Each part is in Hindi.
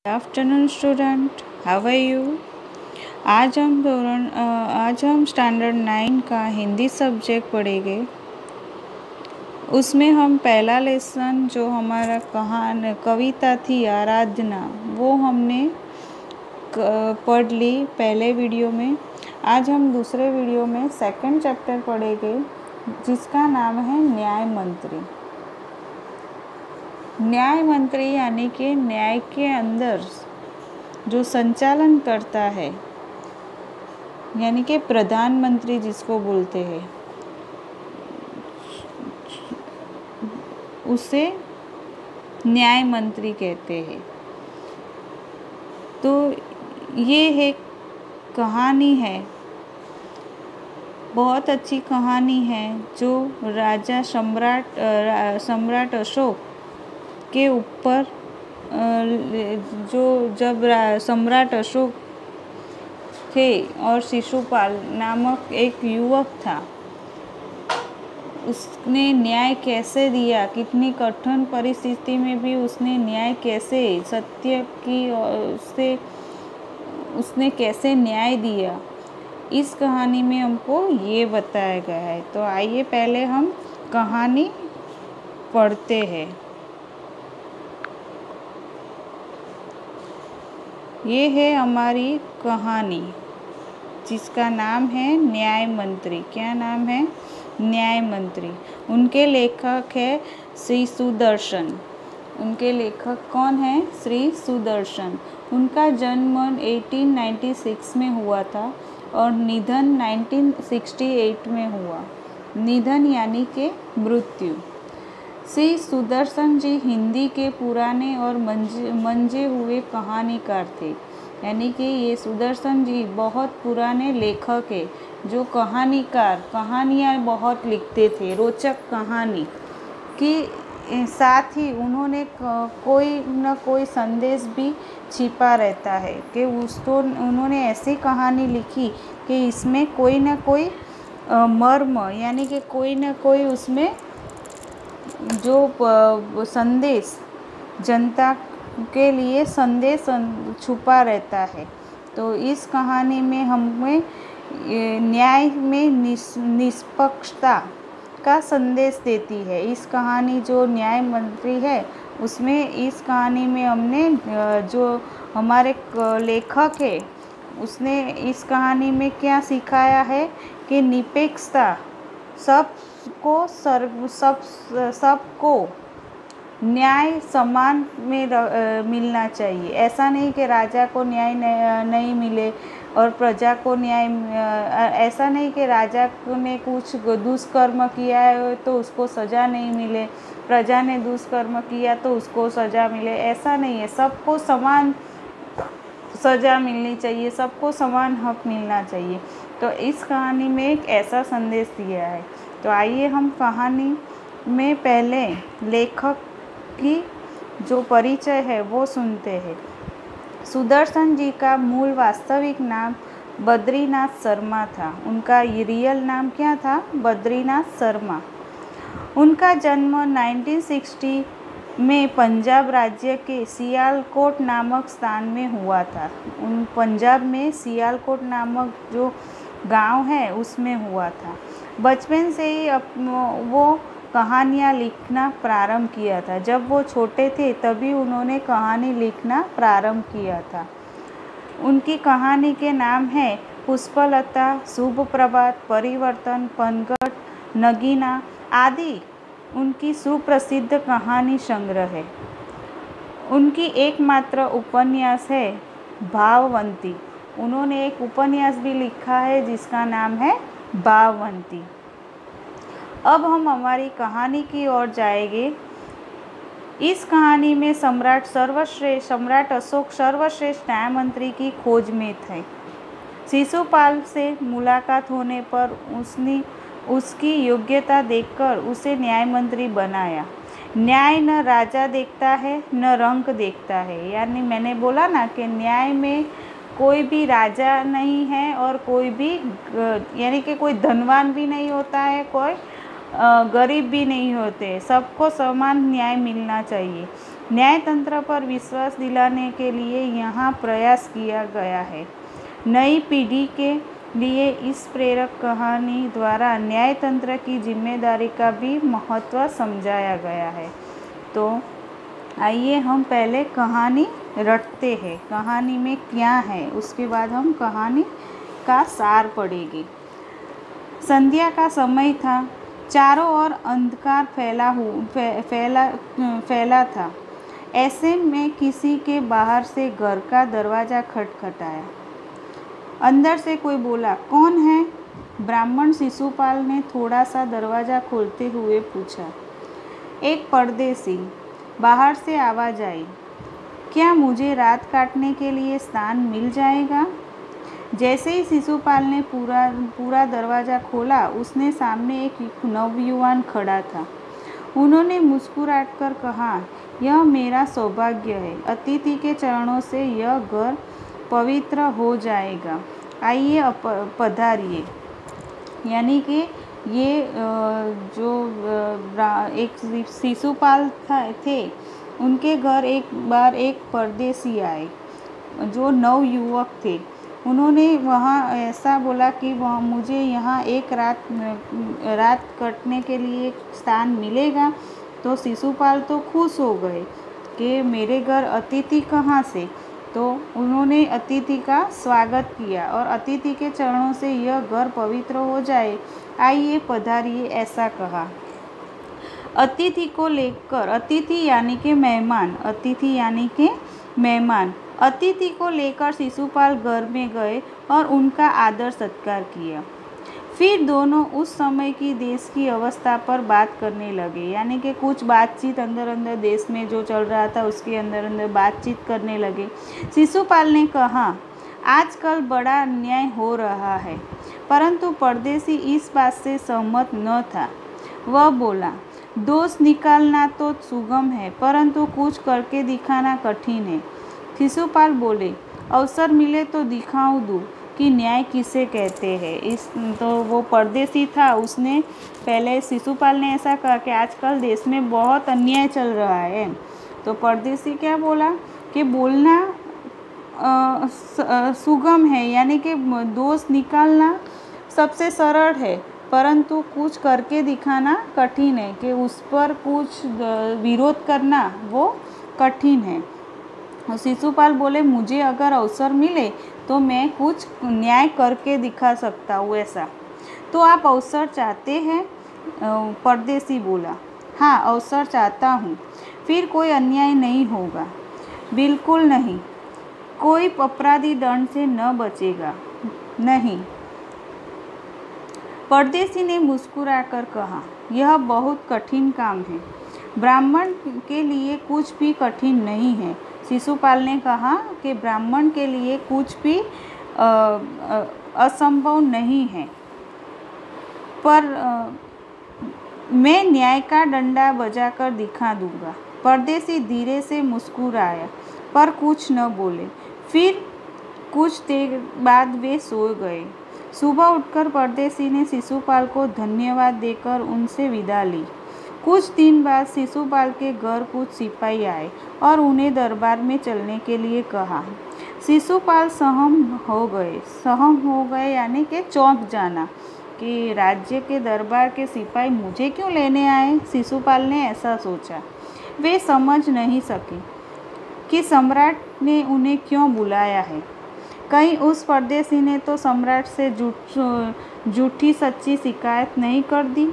Afternoon student, how are you. आज हम स्टैंडर्ड 9 का हिंदी सब्जेक्ट पढ़ेंगे। उसमें हम पहला लेसन जो हमारा कविता थी आराधना, वो हमने पढ़ ली पहले वीडियो में। आज हम दूसरे वीडियो में सेकंड चैप्टर पढ़ेंगे जिसका नाम है न्याय मंत्री। न्याय मंत्री यानी कि न्याय के अंदर जो संचालन करता है, यानी कि प्रधानमंत्री जिसको बोलते हैं, उसे न्याय मंत्री कहते हैं। तो ये एक कहानी है, बहुत अच्छी कहानी है, जो राजा सम्राट अशोक के ऊपर जब सम्राट अशोक थे और शिशुपाल नामक एक युवक था, उसने न्याय कैसे दिया, कितनी कठिन परिस्थिति में भी उसने न्याय कैसे सत्य की से उसने कैसे न्याय दिया, इस कहानी में हमको ये बताया गया है। तो आइए पहले हम कहानी पढ़ते हैं। ये है हमारी कहानी जिसका नाम है न्याय मंत्री। क्या नाम है? न्याय मंत्री। उनके लेखक है श्री सुदर्शन। उनके लेखक कौन है? श्री सुदर्शन। उनका जन्म 1896 में हुआ था और निधन 1968 में हुआ। निधन यानी कि मृत्यु। श्री सुदर्शन जी हिंदी के पुराने और मंजे हुए कहानीकार थे, यानी कि ये सुदर्शन जी बहुत पुराने लेखक है जो कहानियाँ बहुत लिखते थे, रोचक कहानी की साथ ही उन्होंने कोई न कोई संदेश भी छिपा रहता है कि उन्होंने ऐसी कहानी लिखी कि इसमें कोई न कोई मर्म, यानी कि कोई न कोई उसमें जो संदेश जनता के लिए संदेश छुपा रहता है। तो इस कहानी में हमें न्याय में निष्पक्षता का संदेश देती है। इस कहानी जो न्याय मंत्री है, उसमें इस कहानी में हमने जो हमारे लेखक है, उसने इस कहानी में क्या सिखाया है कि निरपेक्षता, सबको न्याय समान में मिलना चाहिए। ऐसा नहीं कि राजा को न्याय नहीं मिले और प्रजा को न्याय, ऐसा नहीं कि राजा ने कुछ दुष्कर्म किया है तो उसको सज़ा नहीं मिले, प्रजा ने दुष्कर्म किया तो उसको सज़ा मिले, ऐसा नहीं है। सबको समान सज़ा मिलनी चाहिए, सबको समान हक मिलना चाहिए। तो इस कहानी में एक ऐसा संदेश दिया है। तो आइए हम कहानी में पहले लेखक की जो परिचय है वो सुनते हैं। सुदर्शन जी का मूल वास्तविक नाम बद्रीनाथ शर्मा था। उनका रियल नाम क्या था? बद्रीनाथ शर्मा। उनका जन्म 1960 में पंजाब राज्य के सियालकोट नामक स्थान में हुआ था। पंजाब में सियालकोट नामक जो गांव है उसमें हुआ था। बचपन से ही वो कहानियाँ लिखना प्रारंभ किया था। जब वो छोटे थे तभी उन्होंने कहानी लिखना प्रारंभ किया था। उनकी कहानी के नाम है पुष्पलता, शुभ प्रभात, परिवर्तन, पनघट, नगीना आदि उनकी सुप्रसिद्ध कहानी संग्रह है। उनकी एकमात्र उपन्यास है भाववंती। उन्होंने एक उपन्यास भी लिखा है जिसका नाम है भाववंती। अब हम हमारी कहानी की ओर जाएंगे। इस कहानी में सम्राट अशोक सर्वश्रेष्ठ न्याय मंत्री की खोज में थे। शिशुपाल से मुलाकात होने पर उसकी योग्यता देखकर उसे न्याय मंत्री बनाया। न्याय न राजा देखता है न रंग देखता है, यानी मैंने बोला ना कि न्याय में कोई भी राजा नहीं है और कोई भी, यानी कि कोई धनवान भी नहीं होता है, कोई गरीब भी नहीं होते, सबको समान न्याय मिलना चाहिए। न्यायतंत्र पर विश्वास दिलाने के लिए यहाँ प्रयास किया गया है। नई पीढ़ी के लिए इस प्रेरक कहानी द्वारा न्यायतंत्र की जिम्मेदारी का भी महत्व समझाया गया है। तो आइए हम पहले कहानी रटते हैं, कहानी में क्या है, उसके बाद हम कहानी का सार पढ़ेंगे। संध्या का समय था, चारों ओर अंधकार फैला था। ऐसे में किसी के बाहर से घर का दरवाज़ा खटखटाया। अंदर से कोई बोला, कौन है? ब्राह्मण शिशुपाल ने थोड़ा सा दरवाज़ा खोलते हुए पूछा। एक परदेसी। बाहर से आवाज़ आई, क्या मुझे रात काटने के लिए स्थान मिल जाएगा? जैसे ही शिशुपाल ने पूरा दरवाज़ा खोला, उसने सामने एक नवयुवान खड़ा था। उन्होंने मुस्कुराकर कहा, यह मेरा सौभाग्य है। अतिथि के चरणों से यह घर पवित्र हो जाएगा। आइए पधारिए। यानी कि ये जो एक शिशुपाल थे, उनके घर एक बार एक परदेसी आए जो नवयुवक थे। उन्होंने वहाँ ऐसा बोला कि वह मुझे यहाँ एक रात कटने के लिए स्थान मिलेगा। तो शिशुपाल तो खुश हो गए कि मेरे घर अतिथि कहाँ से। तो उन्होंने अतिथि का स्वागत किया और अतिथि के चरणों से यह घर पवित्र हो जाए। आइए पधारिए, ऐसा कहा। अतिथि को लेकर, अतिथि यानी कि मेहमान, अतिथि यानी कि मेहमान, अतिथि को लेकर शिशुपाल घर में गए और उनका आदर सत्कार किया। फिर दोनों उस समय की देश की अवस्था पर बात करने लगे। यानी कि कुछ बातचीत अंदर अंदर देश में जो चल रहा था उसके अंदर अंदर बातचीत करने लगे। शिशुपाल ने कहा, आजकल बड़ा अन्याय हो रहा है। परंतु परदेसी इस बात से सहमत न था। वह बोला, दोष निकालना तो सुगम है, परंतु कुछ करके दिखाना कठिन है। शिशुपाल बोले, अवसर मिले तो दिखाऊं दूँ कि न्याय किसे कहते हैं। तो वो परदेसी था, उसने पहले शिशुपाल ने ऐसा कहा कि आजकल देश में बहुत अन्याय चल रहा है। तो परदेसी क्या बोला कि बोलना सुगम है, यानी कि दोष निकालना सबसे सरल है, परंतु कुछ करके दिखाना कठिन है, कि उस पर कुछ विरोध करना वो कठिन है। शिशुपाल बोले, मुझे अगर अवसर मिले तो मैं कुछ न्याय करके दिखा सकता हूँ ऐसा। तो आप अवसर चाहते हैं? परदेसी बोला, हाँ अवसर चाहता हूँ। फिर कोई अन्याय नहीं होगा? बिल्कुल नहीं। कोई अपराधी दंड से न बचेगा? नहीं। परदेसी ने मुस्कुराकर कहा, यह बहुत कठिन काम है। ब्राह्मण के लिए कुछ भी कठिन नहीं है। शिशुपाल ने कहा कि ब्राह्मण के लिए कुछ भी असंभव नहीं है, पर मैं न्याय का डंडा बजाकर दिखा दूंगा। परदेसी धीरे से मुस्कुराया, पर कुछ न बोले। फिर कुछ देर बाद वे सो गए। सुबह उठकर परदेसी ने शिशुपाल को धन्यवाद देकर उनसे विदा ली। कुछ दिन बाद शिशुपाल के घर कुछ सिपाही आए और उन्हें दरबार में चलने के लिए कहा। शिशुपाल सहम हो गए यानी कि चौंक जाना कि राज्य के दरबार के सिपाही मुझे क्यों लेने आए। शिशुपाल ने ऐसा सोचा। वे समझ नहीं सके कि सम्राट ने उन्हें क्यों बुलाया है। कहीं उस परदेसी ने तो सम्राट से झूठी सच्ची शिकायत नहीं कर दी।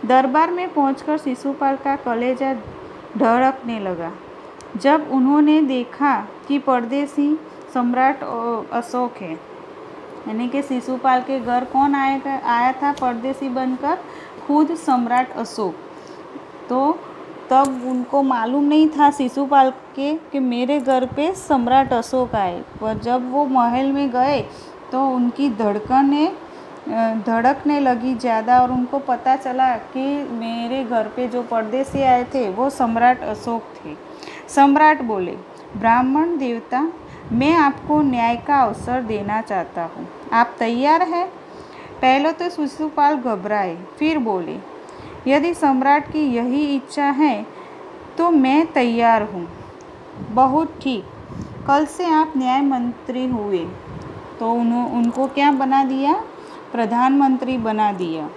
दरबार में पहुंचकर शिशुपाल का कलेजा धड़कने लगा जब उन्होंने देखा कि परदेसी सम्राट अशोक है। यानी कि शिशुपाल के घर कौन आया था परदेसी बनकर? खुद सम्राट अशोक। तो तब उनको मालूम नहीं था शिशुपाल के कि मेरे घर पे सम्राट अशोक आए। पर जब वो महल में गए तो उनकी धड़कने लगी ज़्यादा और उनको पता चला कि मेरे घर पे जो परदेसी आए थे वो सम्राट अशोक थे। सम्राट बोले, ब्राह्मण देवता, मैं आपको न्याय का अवसर देना चाहता हूँ। आप तैयार हैं? पहले तो शिशुपाल घबराए, फिर बोले, यदि सम्राट की यही इच्छा है तो मैं तैयार हूँ। बहुत ठीक, कल से आप न्याय मंत्री हुए। तो उनको क्या बना दिया? प्रधानमंत्री बना दिया।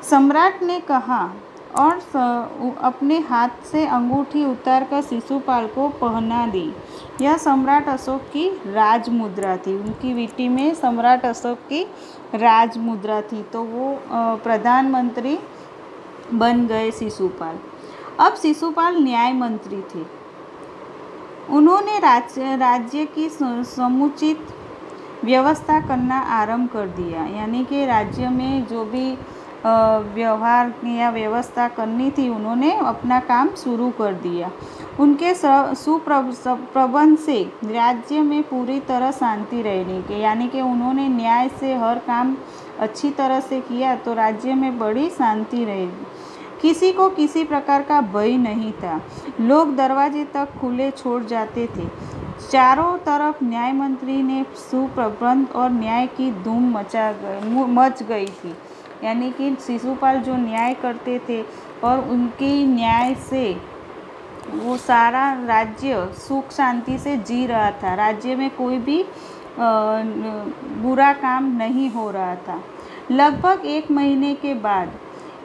सम्राट ने कहा और अपने हाथ से अंगूठी उतारकर शिशुपाल को पहना दी। यह सम्राट अशोक की राज मुद्रा थी। उनकी विटी में सम्राट अशोक की राज मुद्रा थी। तो वो प्रधानमंत्री बन गए शिशुपाल। अब शिशुपाल न्याय मंत्री थे। उन्होंने राज्य की समुचित व्यवस्था करना आरंभ कर दिया। यानी कि राज्य में जो भी व्यवहार या व्यवस्था करनी थी, उन्होंने अपना काम शुरू कर दिया। उनके सुप्रबंध से राज्य में पूरी तरह शांति रहने के, यानी कि उन्होंने न्याय से हर काम अच्छी तरह से किया तो राज्य में बड़ी शांति रहेगी। किसी को किसी प्रकार का भय नहीं था। लोग दरवाजे तक खुले छोड़ जाते थे। चारों तरफ न्याय मंत्री ने सुप्रबंध और न्याय की धूम मच गई थी। यानी कि शिशुपाल जो न्याय करते थे और उनकी न्याय से वो सारा राज्य सुख शांति से जी रहा था। राज्य में कोई भी बुरा काम नहीं हो रहा था। लगभग 1 महीने के बाद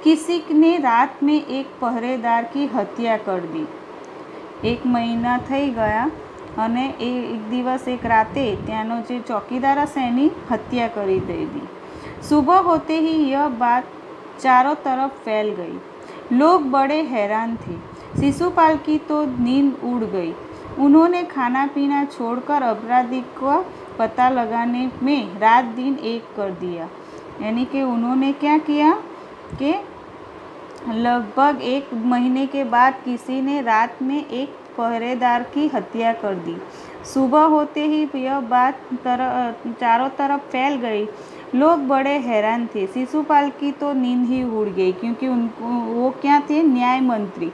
किसी ने रात में एक पहरेदार की हत्या कर दी। 1 મહિના થઈ ગયા અને એક દિવસ એક રાતે ત્યાંનો જે ચોકીદાર હશે એની હત્યા કરી દીધી। सुबह होते ही यह बात चारों तरफ फैल गई। लोग बड़े हैरान थे। शिशुपाल की तो नींद उड़ गई। उन्होंने खाना पीना छोड़कर अपराधी का पता लगाने में रात दिन एक कर दिया। यानी कि उन्होंने क्या किया कि लगभग 1 महीने के बाद किसी ने रात में एक पहरेदार की हत्या कर दी। सुबह होते ही यह बात चारों तरफ फैल गई। लोग बड़े हैरान थे। शिशुपाल की तो नींद ही उड़ गई, क्योंकि वो क्या थे? न्याय मंत्री।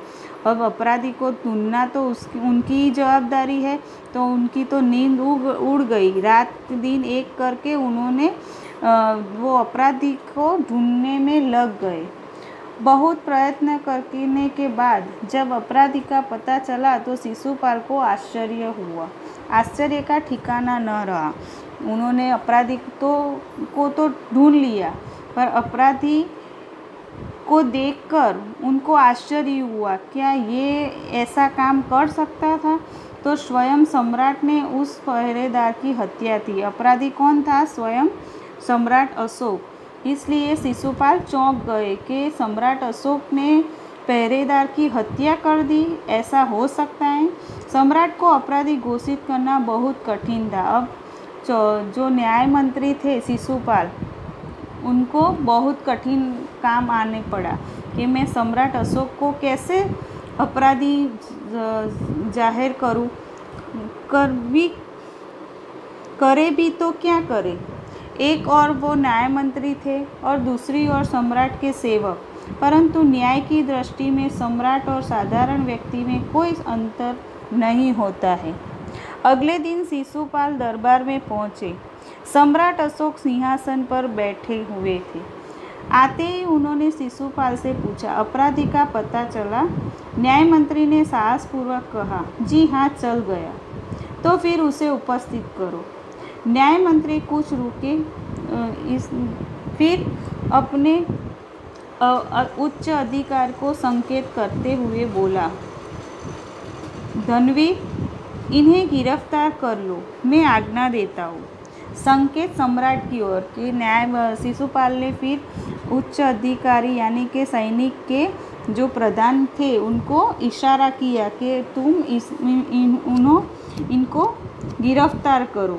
अब अपराधी को ढूंढना तो उनकी ही जवाबदारी है। तो उनकी तो नींद उड़ गई। रात दिन एक करके उन्होंने वो अपराधी को ढूंढने में लग गए। बहुत प्रयत्न करने के बाद जब अपराधी का पता चला तो शिशुपाल को आश्चर्य हुआ। आश्चर्य का ठिकाना न रहा। उन्होंने अपराधी को तो ढूंढ लिया, पर अपराधी को देखकर उनको आश्चर्य हुआ। क्या ये ऐसा काम कर सकता था? तो स्वयं सम्राट ने उस पहरेदार की हत्या की। अपराधी कौन था? स्वयं सम्राट अशोक। इसलिए शिशुपाल चौंक गए कि सम्राट अशोक ने पहरेदार की हत्या कर दी। ऐसा हो सकता है? सम्राट को अपराधी घोषित करना बहुत कठिन था। अब जो न्याय मंत्री थे शिशुपाल, उनको बहुत कठिन काम आने पड़ा कि मैं सम्राट अशोक को कैसे अपराधी जाहिर करूं। करे भी तो क्या करे? एक और वो न्याय मंत्री थे और दूसरी ओर सम्राट के सेवक। परंतु न्याय की दृष्टि में सम्राट और साधारण व्यक्ति में कोई अंतर नहीं होता है। अगले दिन शिशुपाल दरबार में पहुँचे। सम्राट अशोक सिंहासन पर बैठे हुए थे। आते ही उन्होंने शिशुपाल से पूछा, अपराधी का पता चला? न्याय मंत्री ने साहसपूर्वक कहा, जी हाँ, चल गया। तो फिर उसे उपस्थित करो। न्याय मंत्री कुछ रुके, फिर अपने उच्च अधिकार को संकेत करते हुए बोला, धनवीर, इन्हें गिरफ्तार कर लो, मैं आज्ञा देता हूँ। संकेत सम्राट की ओर कि न्याय शिशुपाल ने फिर उच्च अधिकारी यानी कि सैनिक के जो प्रधान थे उनको इशारा किया कि तुम इनको गिरफ्तार करो।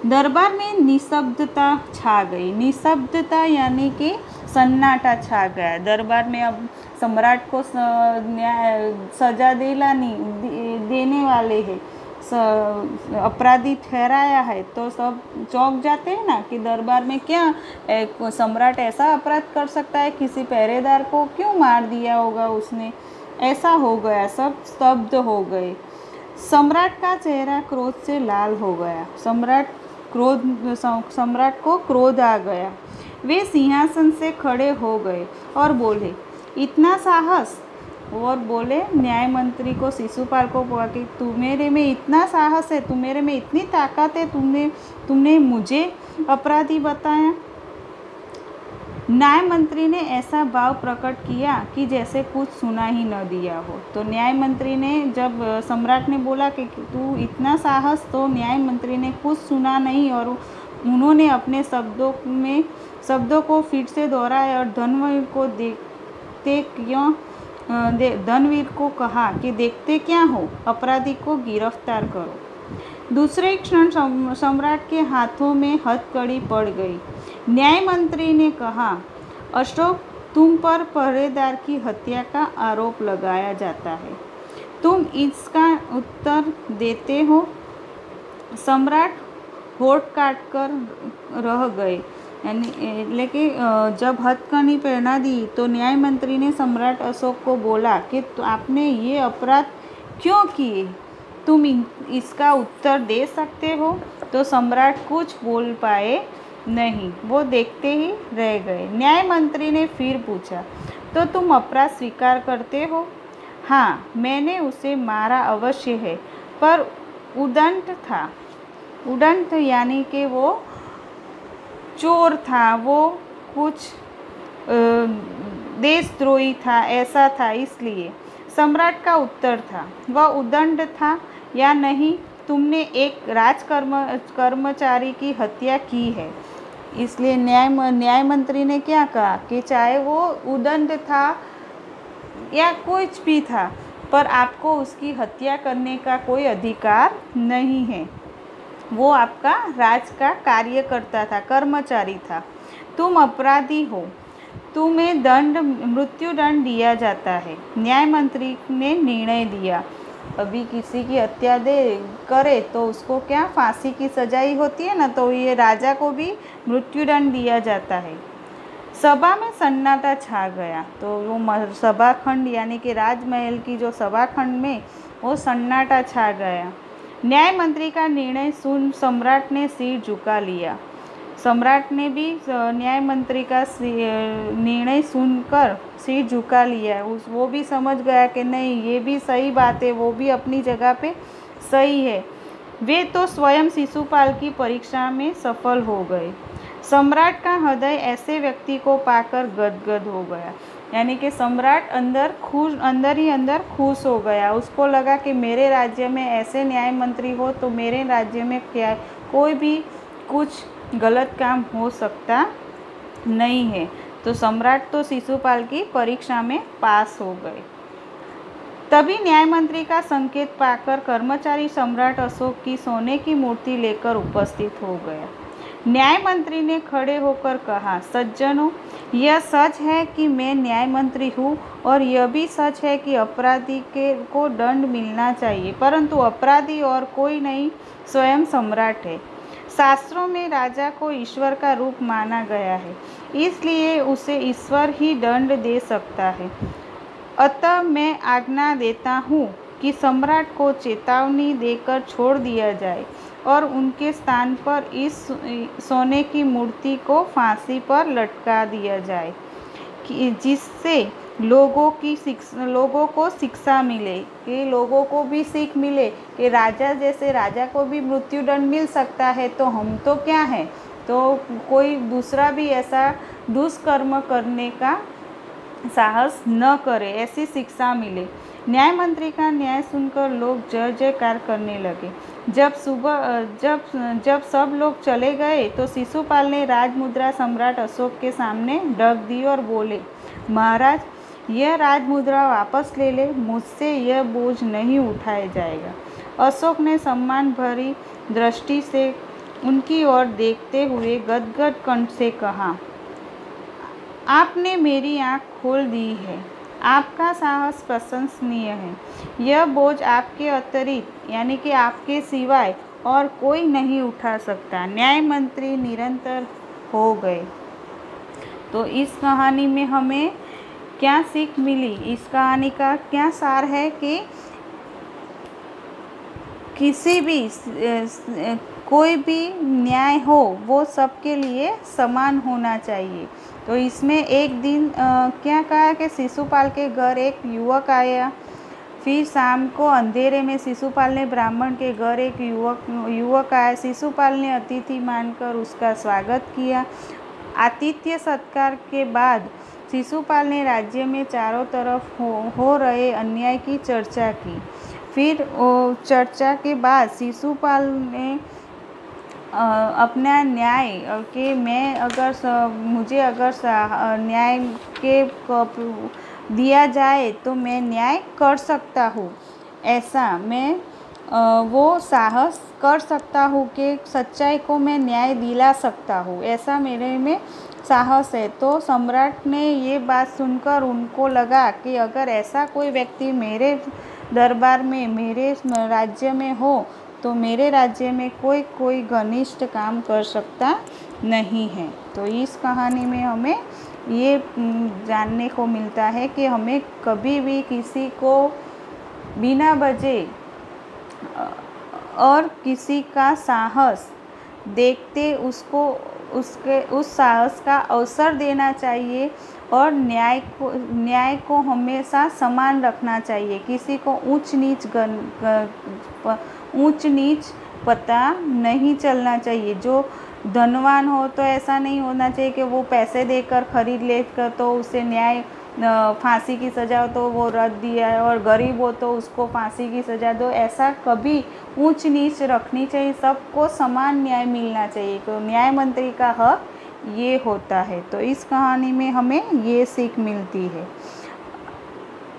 दरबार में निशब्दता छा गई। निशब्दता यानी कि सन्नाटा छा गया। दरबार में अब सम्राट को सजा देने वाले हैं, अपराधी ठहराया है, तो सब चौंक जाते हैं ना कि दरबार में क्या सम्राट ऐसा अपराध कर सकता है? किसी पहरेदार को क्यों मार दिया होगा उसने? ऐसा हो गया, सब स्तब्ध हो गए। सम्राट का चेहरा क्रोध से लाल हो गया। सम्राट को क्रोध आ गया। वे सिंहासन से खड़े हो गए और बोले, इतना साहस? और बोले न्याय मंत्री को, शिशुपाल को बोला कि तुम्हारे में इतना साहस है, तुम्हारे में इतनी ताकत है, तुमने मुझे अपराधी बताया। न्याय मंत्री ने ऐसा भाव प्रकट किया कि जैसे कुछ सुना ही न दिया हो। तो न्याय मंत्री ने, जब सम्राट ने बोला कि तू इतना साहस, तो न्याय मंत्री ने कुछ सुना नहीं और उन्होंने अपने शब्दों को फिर से दोहराया और धनवीर को कहा कि देखते क्या हो, अपराधी को गिरफ्तार करो। दूसरे क्षण सम्राट के हाथों में हथकड़ी पड़ गई। न्याय मंत्री ने कहा, अशोक, तुम पर पहरेदार की हत्या का आरोप लगाया जाता है, तुम इसका उत्तर देते हो? सम्राट होठ काटकर रह गए। लेकिन जब हथकड़ी पहना दी तो न्याय मंत्री ने सम्राट अशोक को बोला कि आपने ये अपराध क्यों किए, तुम इसका उत्तर दे सकते हो? तो सम्राट कुछ बोल पाए नहीं, वो देखते ही रह गए। न्याय मंत्री ने फिर पूछा, तो तुम अपराध स्वीकार करते हो? हाँ, मैंने उसे मारा अवश्य है, पर उद्दंड था। उद्दंड यानी कि वो चोर था, वो कुछ देशद्रोही था, ऐसा था, इसलिए। सम्राट का उत्तर था, वह उद्दंड था या नहीं, तुमने एक कर्मचारी की हत्या की है। इसलिए न्याय मंत्री ने क्या कहा कि चाहे वो उद्दंड था या कुछ भी था, पर आपको उसकी हत्या करने का कोई अधिकार नहीं है। वो आपका राज का कार्यकर्ता था, कर्मचारी था। तुम अपराधी हो, तुम्हें मृत्यु दंड दिया जाता है। न्याय मंत्री ने निर्णय दिया, अभी किसी की हत्या करे तो उसको क्या फांसी की सजाई होती है ना, तो ये राजा को भी मृत्युदंड दिया जाता है। सभा में सन्नाटा छा गया। तो वो सभाखंड यानी कि राजमहल की जो सभाखंड में वो सन्नाटा छा गया। न्याय मंत्री का निर्णय सुन सम्राट ने सिर झुका लिया। सम्राट ने भी न्याय मंत्री का निर्णय सुनकर सिर झुका लिया। वो भी समझ गया कि नहीं, ये भी सही बात है, वो भी अपनी जगह पे सही है। वे तो स्वयं शिशुपाल की परीक्षा में सफल हो गए। सम्राट का हृदय ऐसे व्यक्ति को पाकर गदगद हो गया। यानी कि सम्राट अंदर ही अंदर खुश हो गया। उसको लगा कि मेरे राज्य में ऐसे न्याय मंत्री हो तो मेरे राज्य में क्या कोई भी कुछ गलत काम हो सकता नहीं है। तो सम्राट तो शिशुपाल की परीक्षा में पास हो गए। तभी न्याय मंत्री का संकेत पाकर कर्मचारी सम्राट अशोक की सोने की मूर्ति लेकर उपस्थित हो गया। न्याय मंत्री ने खड़े होकर कहा, सज्जनों, यह सच है कि मैं न्याय मंत्री हूँ और यह भी सच है कि अपराधी को दंड मिलना चाहिए, परंतु अपराधी और कोई नहीं, स्वयं सम्राट है। शास्त्रों में राजा को ईश्वर का रूप माना गया है, इसलिए उसे ईश्वर ही दंड दे सकता है। अतः मैं आज्ञा देता हूँ कि सम्राट को चेतावनी देकर छोड़ दिया जाए और उनके स्थान पर इस सोने की मूर्ति को फांसी पर लटका दिया जाए, कि जिससे लोगों को शिक्षा मिले, कि लोगों को भी सीख मिले कि राजा को भी मृत्युदंड मिल सकता है, तो हम तो क्या है, तो कोई दूसरा भी ऐसा दुष्कर्म करने का साहस न करे, ऐसी शिक्षा मिले। न्याय मंत्री का न्याय सुनकर लोग जय जयकार करने लगे। जब सब लोग चले गए तो शिशुपाल ने राजमुद्रा सम्राट अशोक के सामने रख दी और बोले, महाराज, यह राजमुद्रा वापस ले ले, मुझसे यह बोझ नहीं उठाया जाएगा। अशोक ने सम्मान भरी दृष्टि से उनकी ओर देखते हुए गदगद कंठ से कहा, आपने मेरी आँख खोल दी है, आपका साहस प्रशंसनीय है। यह बोझ आपके अतिरिक्त यानी कि आपके सिवाय और कोई नहीं उठा सकता। न्याय मंत्री निरंतर हो गए। तो इस कहानी में हमें क्या सीख मिली? इस कहानी का क्या सार है कि किसी भी कोई भी न्याय हो वो सबके लिए समान होना चाहिए। तो इसमें एक दिन क्या कहा कि शिशुपाल के घर एक युवक आया। फिर शाम को अंधेरे में शिशुपाल ने ब्राह्मण के घर एक युवक आया। शिशुपाल ने अतिथि मानकर उसका स्वागत किया। आतिथ्य सत्कार के बाद शिशुपाल ने राज्य में चारों तरफ हो रहे अन्याय की चर्चा की। फिर चर्चा के बाद शिशुपाल ने अपना न्याय कि मैं अगर मुझे अगर न्याय के दिया जाए तो मैं न्याय कर सकता हूँ, ऐसा मैं वो साहस कर सकता हूँ कि सच्चाई को मैं न्याय दिला सकता हूँ, ऐसा मेरे में साहस है। तो सम्राट ने ये बात सुनकर उनको लगा कि अगर ऐसा कोई व्यक्ति मेरे दरबार में मेरे राज्य में हो तो मेरे राज्य में कोई घनिष्ठ काम कर सकता नहीं है। तो इस कहानी में हमें ये जानने को मिलता है कि हमें कभी भी किसी को बिना वजह और किसी का साहस देखते उसको उस साहस का अवसर देना चाहिए और न्याय को हमेशा समान रखना चाहिए। किसी को ऊंच नीच पता नहीं चलना चाहिए। जो धनवान हो तो ऐसा नहीं होना चाहिए कि वो पैसे देकर खरीद लेकर तो उसे न्याय फांसी की सज़ा हो तो वो रद्द दिया है, और गरीब हो तो उसको फांसी की सज़ा दो, ऐसा कभी ऊंच नीच रखनी चाहिए। सबको समान न्याय मिलना चाहिए। तो न्याय मंत्री का हक ये होता है। तो इस कहानी में हमें ये सीख मिलती है।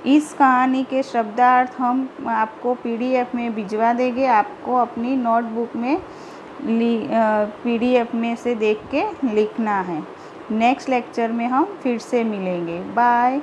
इस कहानी के शब्दार्थ हम आपको PDF में भिजवा देंगे। आपको अपनी नोटबुक में PDF में से देख के लिखना है। नेक्स्ट लेक्चर में हम फिर से मिलेंगे। बाय।